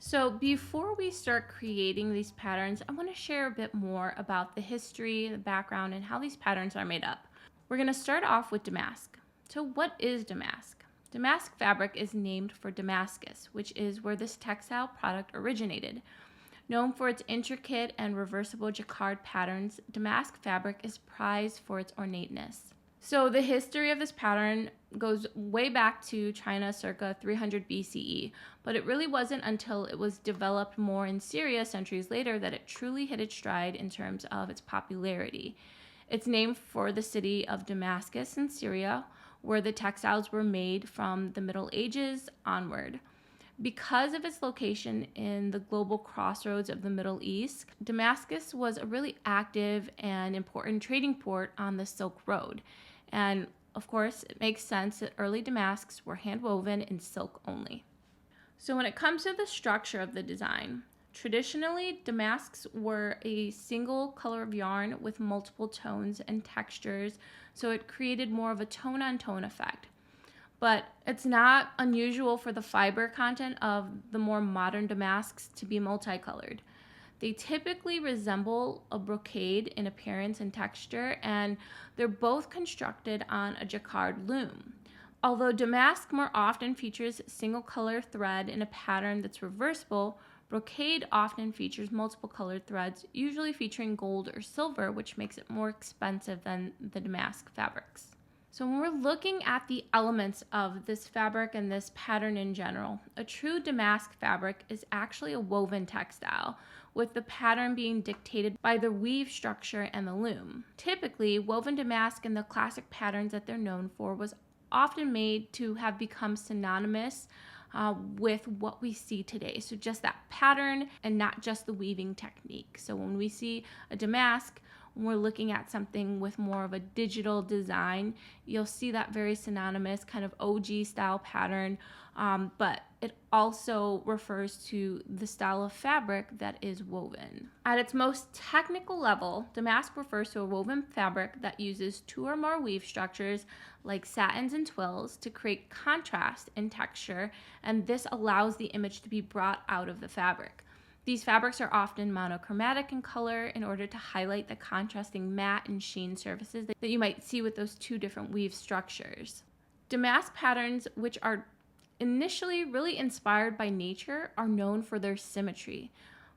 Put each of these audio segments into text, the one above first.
So before we start creating these patterns, I want to share a bit more about the history, the background, and how these patterns are made up. We're going to start off with damask. So what is damask? Damask fabric is named for Damascus, which is where this textile product originated. Known for its intricate and reversible jacquard patterns, damask fabric is prized for its ornateness. So the history of this pattern goes way back to China circa 300 BCE, but it really wasn't until it was developed more in Syria centuries later that it truly hit its stride in terms of its popularity. It's named for the city of Damascus in Syria, where the textiles were made from the Middle Ages onward. Because of its location in the global crossroads of the Middle East, Damascus was a really active and important trading port on the Silk Road. And of course, it makes sense that early damasks were hand-woven in silk only. So when it comes to the structure of the design, traditionally, damasks were a single color of yarn with multiple tones and textures, so it created more of a tone-on-tone effect. But it's not unusual for the fiber content of the more modern damasks to be multicolored. They typically resemble a brocade in appearance and texture, and they're both constructed on a jacquard loom. Although damask more often features single color thread in a pattern that's reversible, brocade often features multiple colored threads, usually featuring gold or silver, which makes it more expensive than the damask fabrics. So when we're looking at the elements of this fabric and this pattern in general, a true damask fabric is actually a woven textile, with the pattern being dictated by the weave structure and the loom. Typically, woven damask and the classic patterns that they're known for was often made to have become synonymous with what we see today. So just that pattern and not just the weaving technique. So when we see a damask, when we're looking at something with more of a digital design, you'll see that very synonymous kind of OG style pattern, but it also refers to the style of fabric that is woven. At its most technical level, damask refers to a woven fabric that uses two or more weave structures like satins and twills to create contrast in texture, and this allows the image to be brought out of the fabric. These fabrics are often monochromatic in color in order to highlight the contrasting matte and sheen surfaces that you might see with those two different weave structures. Damask patterns, which are initially really inspired by nature, are known for their symmetry.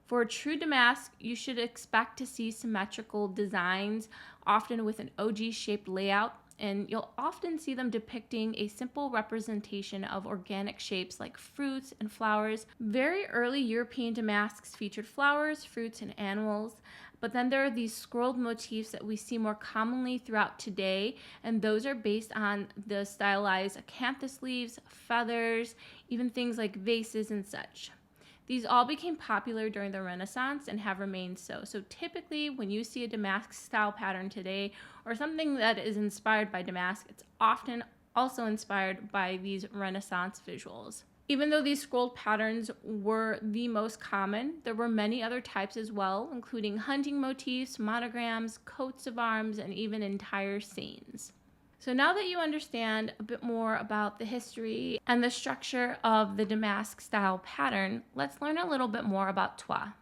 For a true damask, you should expect to see symmetrical designs, often with an OG-shaped layout, and you'll often see them depicting a simple representation of organic shapes like fruits and flowers. Very early European damasks featured flowers, fruits, and animals, but then there are these scrolled motifs that we see more commonly throughout today, and those are based on the stylized acanthus leaves, feathers, even things like vases and such. These all became popular during the Renaissance and have remained so. So typically when you see a damask style pattern today or something that is inspired by damask, it's often also inspired by these Renaissance visuals. Even though these scrolled patterns were the most common, there were many other types as well, including hunting motifs, monograms, coats of arms, and even entire scenes. So now that you understand a bit more about the history and the structure of the damask style pattern, let's learn a little bit more about toile.